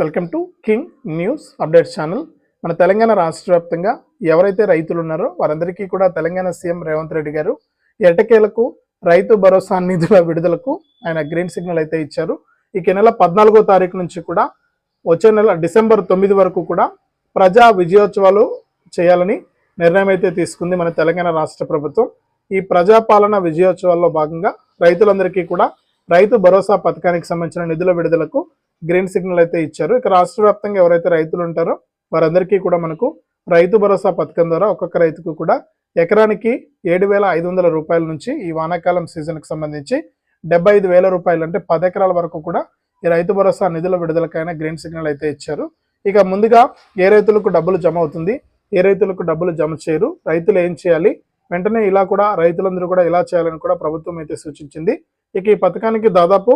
Welcome to king news updates channel. మన తెలంగాణ రాష్ట్ర వ్యాప్తంగా ఎవరైతే రైతులు ఉన్నారో వారందరికీ కూడా తెలంగాణ సీఎం రేవంత్ రెడ్డి గారు ఎట్టకేలకు రైతు భరోసా నిధుల విడుదలకు ఆయన గ్రీన్ సిగ్నల్ అయితే ఇచ్చారు. ఈ నెల 14వ తారీఖు నుంచి కూడా వచ్చే నెల డిసెంబర్ 9 వరకు కూడా ప్రజా విజయోత్సవాలు చేయాలని నిర్ణయం అయితే తీసుకుంది మన తెలంగాణ రాష్ట్ర ప్రభుత్వం. ఈ ప్రజాపాలన విజయోత్సవాల్లో భాగంగా రైతులందరికీ కూడా రైతు భరోసా పథకానికి సంబంధించిన నిధుల విడుదలకు గ్రీన్ సిగ్నల్ అయితే ఇచ్చారు. ఇక రాష్ట్ర వ్యాప్తంగా ఎవరైతే రైతులు ఉంటారో వారందరికీ కూడా మనకు రైతు భరోసా పథకం ద్వారా ఒక్కొక్క రైతుకు కూడా ఎకరానికి 7,500 రూపాయల నుంచి ఈ వానాకాలం సీజన్కి సంబంధించి 75,000 రూపాయలు అంటే 10 ఎకరాల వరకు కూడా ఈ రైతు భరోసా నిధుల విడుదలకైనా గ్రీన్ సిగ్నల్ అయితే ఇచ్చారు. ఇక ముందుగా ఏ రైతులకు డబ్బులు జమ అవుతుంది, ఏ రైతులకు డబ్బులు జమ చేయరు, రైతులు ఏం చేయాలి, వెంటనే ఇలా కూడా రైతులందరూ కూడా ఇలా చేయాలని కూడా ప్రభుత్వం అయితే సూచించింది. ఇక ఈ పథకానికి దాదాపు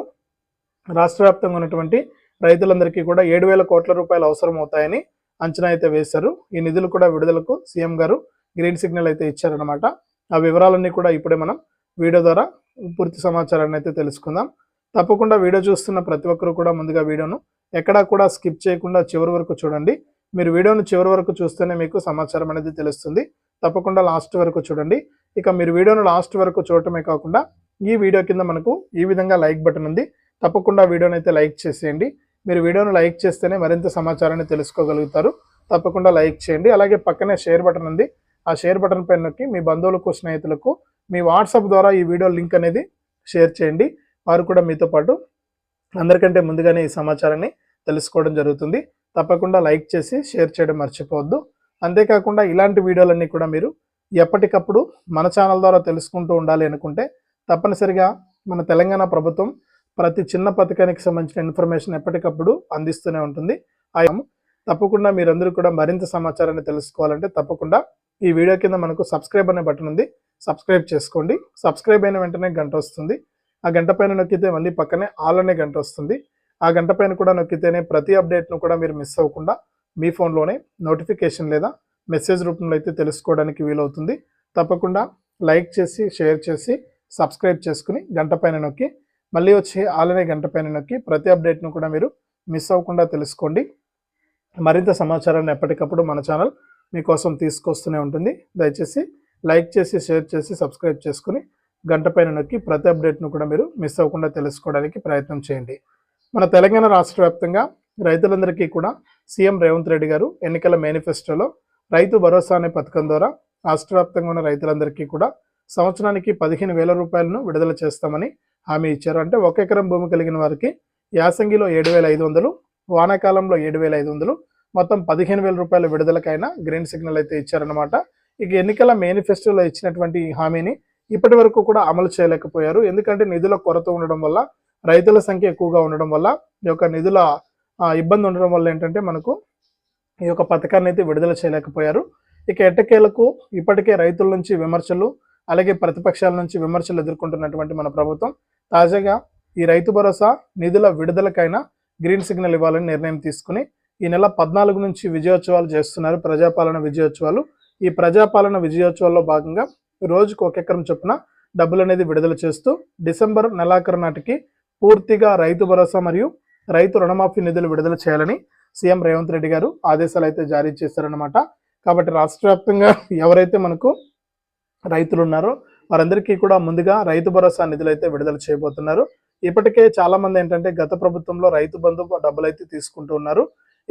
రాష్ట్ర వ్యాప్తంగా ఉన్నటువంటి రైతులందరికీ కూడా 7,000 కోట్ల రూపాయలు అవసరం అవుతాయని అంచనా అయితే వేశారు. ఈ నిధులు కూడా విడుదలకు సీఎం గారు గ్రీన్ సిగ్నల్ అయితే ఇచ్చారనమాట. ఆ వివరాలన్నీ కూడా ఇప్పుడే మనం వీడియో ద్వారా పూర్తి సమాచారాన్ని అయితే తెలుసుకుందాం. తప్పకుండా వీడియో చూస్తున్న ప్రతి ఒక్కరు కూడా ముందుగా వీడియోను ఎక్కడా కూడా స్కిప్ చేయకుండా చివరి వరకు చూడండి. మీరు వీడియోను చివరి వరకు చూస్తేనే మీకు సమాచారం అనేది తెలుస్తుంది. తప్పకుండా లాస్ట్ వరకు చూడండి. ఇక మీరు వీడియోను లాస్ట్ వరకు చూడటమే కాకుండా ఈ వీడియో కింద మనకు ఈ విధంగా లైక్ బటన్ ఉంది, తప్పకుండా వీడియోని అయితే లైక్ చేసేయండి. మీరు వీడియోను లైక్ చేస్తేనే మరింత సమాచారాన్ని తెలుసుకోగలుగుతారు. తప్పకుండా లైక్ చేయండి. అలాగే పక్కనే షేర్ బటన్ ఉంది, ఆ షేర్ బటన్ పైన నొక్కి మీ బంధువులకు, స్నేహితులకు మీ వాట్సాప్ ద్వారా ఈ వీడియో లింక్ అనేది షేర్ చేయండి. వారు కూడా మీతో పాటు అందరికంటే ముందుగానే ఈ సమాచారాన్ని తెలుసుకోవడం జరుగుతుంది. తప్పకుండా లైక్ చేసి షేర్ చేయడం మర్చిపోవద్దు. అంతేకాకుండా ఇలాంటి వీడియోలన్నీ కూడా మీరు ఎప్పటికప్పుడు మన ఛానల్ ద్వారా తెలుసుకుంటూ ఉండాలి అనుకుంటే తప్పనిసరిగా మన తెలంగాణ ప్రభుత్వం ప్రతి చిన్న పథకానికి సంబంధించిన ఇన్ఫర్మేషన్ ఎప్పటికప్పుడు అందిస్తూనే ఉంటుంది. తప్పకుండా మీరందరూ కూడా మరింత సమాచారాన్ని తెలుసుకోవాలంటే తప్పకుండా ఈ వీడియో కింద మనకు సబ్స్క్రైబ్ అనే బటన్ ఉంది, సబ్స్క్రైబ్ చేసుకోండి. సబ్స్క్రైబ్ అయిన వెంటనే గంట వస్తుంది. ఆ గంట పైన నొక్కితే మళ్ళీ పక్కనే ఆల్ అనే గంట వస్తుంది. ఆ గంట పైన కూడా నొక్కితేనే ప్రతి అప్డేట్ను కూడా మీరు మిస్ అవ్వకుండా మీ ఫోన్లోనే నోటిఫికేషన్ లేదా మెసేజ్ రూపంలో అయితే తెలుసుకోవడానికి వీలవుతుంది. తప్పకుండా లైక్ చేసి షేర్ చేసి సబ్స్క్రైబ్ చేసుకుని గంట పైన నొక్కి మళ్ళీ వచ్చి ఆల్ అనే గంట పైన నొక్కి ప్రతి అప్డేట్ను కూడా మీరు మిస్ అవ్వకుండా తెలుసుకోండి. మరింత సమాచారాన్ని ఎప్పటికప్పుడు మన ఛానల్ మీకోసం తీసుకొస్తూనే ఉంటుంది. దయచేసి లైక్ చేసి షేర్ చేసి సబ్స్క్రైబ్ చేసుకుని గంట పైన నొక్కి ప్రతి అప్డేట్ను కూడా మీరు మిస్ అవ్వకుండా తెలుసుకోవడానికి ప్రయత్నం చేయండి. మన తెలంగాణ రాష్ట్ర వ్యాప్తంగా రైతులందరికీ కూడా సీఎం రేవంత్ రెడ్డి గారు ఎన్నికల మేనిఫెస్టోలో రైతు భరోసా అనే పథకం ద్వారా రాష్ట్ర వ్యాప్తంగా ఉన్న రైతులందరికీ కూడా సంవత్సరానికి 15,000 రూపాయలను విడుదల చేస్తామని హామీ ఇచ్చారు. అంటే 1 ఎకరం భూమి కలిగిన వారికి యాసంగిలో 7,500, వానాకాలంలో 7,500, మొత్తం 15,000 రూపాయల విడుదలకైనా గ్రీన్ సిగ్నల్ అయితే ఇచ్చారనమాట. ఇక ఎన్నికల మేనిఫెస్టోలో ఇచ్చినటువంటి ఈ హామీని ఇప్పటి వరకు కూడా అమలు చేయలేకపోయారు. ఎందుకంటే నిధుల కొరత ఉండడం వల్ల, రైతుల సంఖ్య ఎక్కువగా ఉండడం వల్ల, ఈ యొక్క నిధుల ఇబ్బంది ఉండడం వల్ల ఏంటంటే మనకు ఈ యొక్క పథకాన్ని అయితే విడుదల చేయలేకపోయారు. ఇక ఎట్టకేలకు ఇప్పటికే రైతుల నుంచి విమర్శలు, అలాగే ప్రతిపక్షాల నుంచి విమర్శలు ఎదుర్కొంటున్నటువంటి మన ప్రభుత్వం తాజాగా ఈ రైతు భరోసా నిధుల విడుదలకైనా గ్రీన్ సిగ్నల్ ఇవ్వాలని నిర్ణయం తీసుకుని ఈ నెల 14 నుంచి విజయోత్సవాలు చేస్తున్నారు, ప్రజాపాలన విజయోత్సవాలు. ఈ ప్రజాపాలన విజయోత్సవాల్లో భాగంగా రోజుకు 1 ఎకరం చొప్పున డబ్బులు అనేది విడుదల చేస్తూ డిసెంబర్ నెలాఖరు నాటికి పూర్తిగా రైతు భరోసా మరియు రైతు రుణమాఫీ నిధులు విడుదల చేయాలని సీఎం రేవంత్ రెడ్డి గారు ఆదేశాలు అయితే జారీ చేశారనమాట. కాబట్టి రాష్ట్ర వ్యాప్తంగా ఎవరైతే మనకు రైతులు ఉన్నారో వారందరికీ కూడా ముందుగా రైతు భరోసా నిధులు అయితే విడుదల చేయబోతున్నారు. ఇప్పటికే చాలా మంది ఏంటంటే గత ప్రభుత్వంలో రైతు బంధు డబ్బులు అయితే తీసుకుంటూ ఉన్నారు.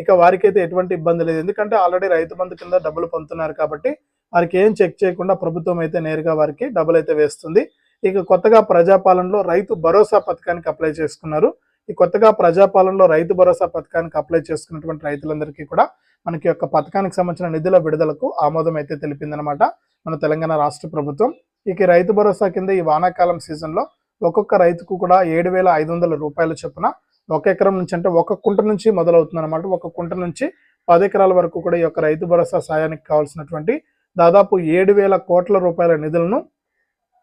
ఇక వారికి అయితే ఎటువంటి ఇబ్బంది లేదు, ఎందుకంటే ఆల్రెడీ రైతు బంధు కింద డబ్బులు పొందుతున్నారు కాబట్టి వారికి ఏం చెక్ చేయకుండా ప్రభుత్వం అయితే నేరుగా వారికి డబ్బులు అయితే వేస్తుంది. ఇక కొత్తగా ప్రజాపాలనలో రైతు భరోసా పథకానికి అప్లై చేసుకున్నారు. ఈ కొత్తగా ప్రజాపాలనలో రైతు భరోసా పథకానికి అప్లై చేసుకున్నటువంటి రైతులందరికీ కూడా మనకి యొక్క పథకానికి సంబంధించిన నిధుల విడుదలకు ఆమోదం అయితే తెలిపిందనమాట మన తెలంగాణ రాష్ట్ర ప్రభుత్వం. ఇక రైతు భరోసా కింద ఈ వానాకాలం సీజన్లో ఒక్కొక్క రైతుకు కూడా 7,500 రూపాయల చొప్పున 1 ఎకరం నుంచి, అంటే 1 కుంట నుంచి మొదలవుతుంది అనమాట. 1 కుంట నుంచి 10 ఎకరాల వరకు కూడా ఈ యొక్క రైతు భరోసా సాయానికి కావాల్సినటువంటి దాదాపు 7,000 కోట్ల రూపాయల నిధులను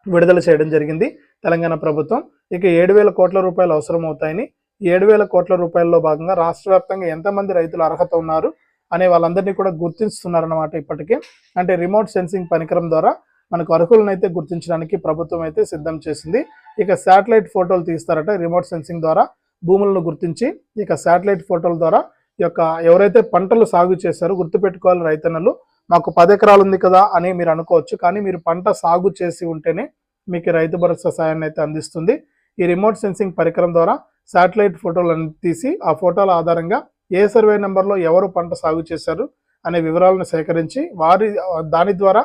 విడుదల చేయడం జరిగింది తెలంగాణ ప్రభుత్వం. ఇక 7,000 కోట్ల రూపాయలు అవసరం అవుతాయని, 7,000 కోట్ల రూపాయల్లో భాగంగా రాష్ట్ర వ్యాప్తంగా ఎంతమంది రైతులు అర్హత ఉన్నారు అనే వాళ్ళందరినీ కూడా గుర్తిస్తున్నారన్నమాట. ఇప్పటికే అంటే రిమోట్ సెన్సింగ్ పరికరం ద్వారా మనకు అర్హులను అయితే గుర్తించడానికి ప్రభుత్వం అయితే సిద్ధం చేసింది. ఇక శాటిలైట్ ఫోటోలు తీస్తారట రిమోట్ సెన్సింగ్ ద్వారా భూములను గుర్తించి, ఇక శాటిలైట్ ఫోటోల ద్వారా ఈ యొక్క ఎవరైతే పంటలు సాగు చేశారో గుర్తుపెట్టుకోవాలి రైతన్నలు, మాకు 10 ఎకరాలు ఉంది కదా అని మీరు అనుకోవచ్చు. కానీ మీరు పంట సాగు చేసి ఉంటేనే మీకు రైతు భరోసా సాయాన్ని అయితే అందిస్తుంది. ఈ రిమోట్ సెన్సింగ్ పరికరం ద్వారా శాటిలైట్ ఫోటోలను తీసి ఆ ఫోటోల ఆధారంగా ఏ సర్వే నెంబర్లో ఎవరు పంట సాగు చేశారు అనే వివరాలను సేకరించి దాని ద్వారా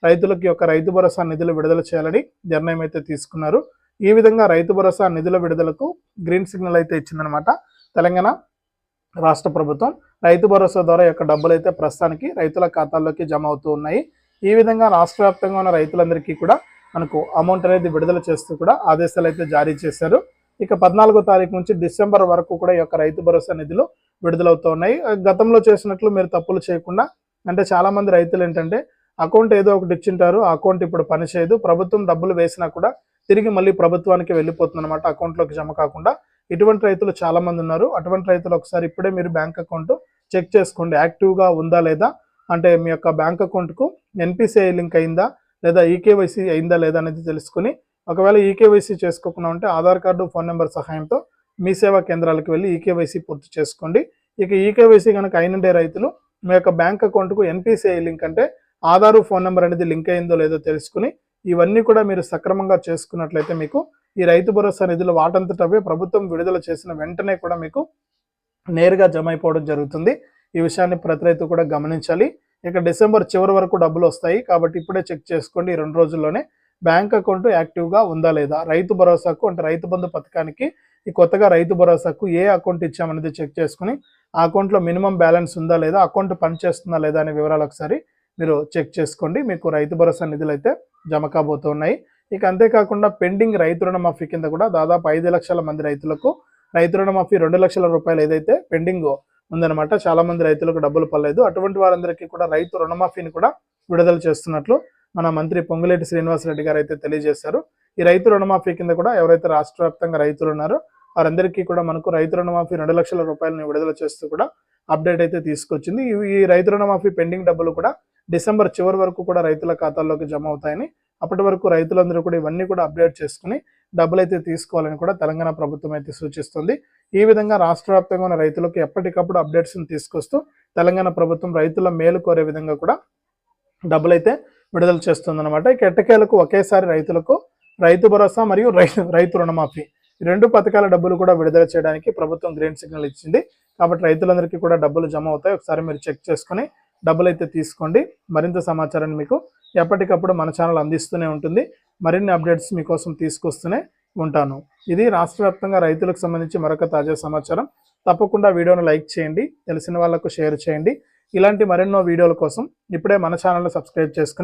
రైతులకు యొక్క రైతు భరోసా నిధులు విడుదల చేయాలని నిర్ణయం అయితే తీసుకున్నారు. ఈ విధంగా రైతు భరోసా నిధుల విడుదలకు గ్రీన్ సిగ్నల్ అయితే ఇచ్చిందనమాట తెలంగాణ రాష్ట్ర ప్రభుత్వం. రైతు భరోసా ద్వారా యొక్క డబ్బులు అయితే ప్రస్తుతానికి రైతుల ఖాతాల్లోకి జమ అవుతూ ఉన్నాయి. ఈ విధంగా రాష్ట్ర వ్యాప్తంగా ఉన్న రైతులందరికీ కూడా మనకు అమౌంట్ అనేది విడుదల చేస్తూ కూడా ఆదేశాలు అయితే జారీ చేశారు. ఇక 14వ తారీఖు నుంచి డిసెంబర్ వరకు కూడా ఈ యొక్క రైతు భరోసా నిధులు విడుదలవుతూ ఉన్నాయి. గతంలో చేసినట్లు మీరు తప్పులు చేయకుండా, అంటే చాలా మంది రైతులు ఏంటంటే అకౌంట్ ఏదో ఒకటి ఇచ్చింటారు, ఆ అకౌంట్ ఇప్పుడు పనిచేయదు, ప్రభుత్వం డబ్బులు వేసినా కూడా తిరిగి మళ్ళీ ప్రభుత్వానికి వెళ్ళిపోతుంది అనమాట, అకౌంట్లోకి జమ కాకుండా. ఇటువంటి రైతులు చాలా మంది ఉన్నారు. అటువంటి రైతులు ఒకసారి ఇప్పుడే మీరు బ్యాంక్ అకౌంట్ చెక్ చేసుకోండి, యాక్టివ్గా ఉందా లేదా, అంటే మీ యొక్క బ్యాంక్ అకౌంట్కు ఎన్పిసిఐ లింక్ అయిందా లేదా ఈకేవైసీ అయిందా లేదా అనేది తెలుసుకుని, ఒకవేళ ఈకేవైసీ చేసుకోకుండా ఉంటే ఆధార్ కార్డు, ఫోన్ నెంబర్ సహాయంతో మీ సేవా కేంద్రాలకు వెళ్ళి ఈకేవైసీ పూర్తి చేసుకోండి. ఇక ఈకేవైసీ కనుక అయినండే రైతులు మీ యొక్క బ్యాంక్ అకౌంట్కు ఎన్పిసిఐ లింక్ అంటే ఆధారు, ఫోన్ నెంబర్ అనేది లింక్ అయిందో లేదో తెలుసుకుని ఇవన్నీ కూడా మీరు సక్రమంగా చేసుకున్నట్లయితే మీకు ఈ రైతు భరోసా నిధులు వాటంతటవే ప్రభుత్వం విడుదల చేసిన వెంటనే కూడా మీకు నేరుగా జమ అయిపోవడం జరుగుతుంది. ఈ విషయాన్ని ప్రతి రైతు కూడా గమనించాలి. ఇక డిసెంబర్ చివరి వరకు డబ్బులు వస్తాయి కాబట్టి ఇప్పుడే చెక్ చేసుకోండి. ఈ 2 రోజుల్లోనే బ్యాంక్ అకౌంట్ యాక్టివ్గా ఉందా లేదా, రైతు భరోసాకు అంటే రైతు బంధు పథకానికి ఈ కొత్తగా రైతు భరోసాకు ఏ అకౌంట్ ఇచ్చామనేది చెక్ చేసుకుని ఆ అకౌంట్లో మినిమం బ్యాలెన్స్ ఉందా లేదా, అకౌంట్ పనిచేస్తుందా లేదా అనే వివరాలు ఒకసారి మీరు చెక్ చేసుకోండి. మీకు రైతు భరోసా నిధులు అయితే జమ కాబోతున్నాయి. ఇక అంతేకాకుండా పెండింగ్ రైతు రుణమాఫీ కింద కూడా దాదాపు 5 లక్షల మంది రైతులకు రైతు రుణమాఫీ 2 లక్షల రూపాయలు ఏదైతే పెండింగ్ ఉందన్నమాట, చాలా మంది రైతులకు డబ్బులు పడలేదు. అటువంటి వారందరికీ కూడా రైతు రుణమాఫీని కూడా విడుదల చేస్తున్నట్లు మన మంత్రి పొంగులేటి శ్రీనివాసరెడ్డి గారు అయితే తెలియజేశారు. ఈ రైతు రుణమాఫీ కింద కూడా ఎవరైతే రాష్ట్ర వ్యాప్తంగా రైతులు ఉన్నారో వారందరికీ కూడా మనకు రైతు రుణమాఫీ 2 లక్షల రూపాయలని విడుదల చేస్తూ కూడా అప్డేట్ అయితే తీసుకొచ్చింది. ఈ రైతు రుణమాఫీ పెండింగ్ డబ్బులు కూడా డిసెంబర్ చివరి వరకు కూడా రైతుల ఖాతాల్లోకి జమ అవుతాయని, అప్పటి వరకు రైతులందరూ కూడా ఇవన్నీ కూడా అప్డేట్ చేసుకుని డబ్బులు అయితే తీసుకోవాలని కూడా తెలంగాణ ప్రభుత్వం అయితే సూచిస్తుంది. ఈ విధంగా రాష్ట్ర వ్యాప్తంగా ఉన్న రైతులకు ఎప్పటికప్పుడు అప్డేట్స్ని తీసుకొస్తూ తెలంగాణ ప్రభుత్వం రైతుల మేలు కోరే విధంగా కూడా డబ్బులైతే విడుదల చేస్తుందన్నమాట. ఇక ఎట్టకేలకు ఒకేసారి రైతులకు రైతు భరోసా మరియు రైతు రుణమాఫీ ఈ 2 పథకాల డబ్బులు కూడా విడుదల చేయడానికి ప్రభుత్వం గ్రీన్ సిగ్నల్ ఇచ్చింది. కాబట్టి రైతులందరికీ కూడా డబ్బులు జమ అవుతాయి. ఒకసారి మీరు చెక్ చేసుకుని డబ్బులు అయితే తీసుకోండి. మరింత సమాచారాన్ని మీకు ఎప్పటికప్పుడు మన ఛానల్ అందిస్తూనే ఉంటుంది. మరిన్ని అప్డేట్స్ మీకోసం తీసుకొస్తూనే ఉంటాను. ఇది రాష్ట్ర వ్యాప్తంగా రైతులకు సంబంధించి మరొక తాజా సమాచారం. తప్పకుండా వీడియోను లైక్ చేయండి, తెలిసిన వాళ్ళకు షేర్ చేయండి. ఇలాంటి మరెన్నో వీడియోల కోసం ఇప్పుడే మన ఛానల్ని సబ్స్క్రైబ్ చేసుకుని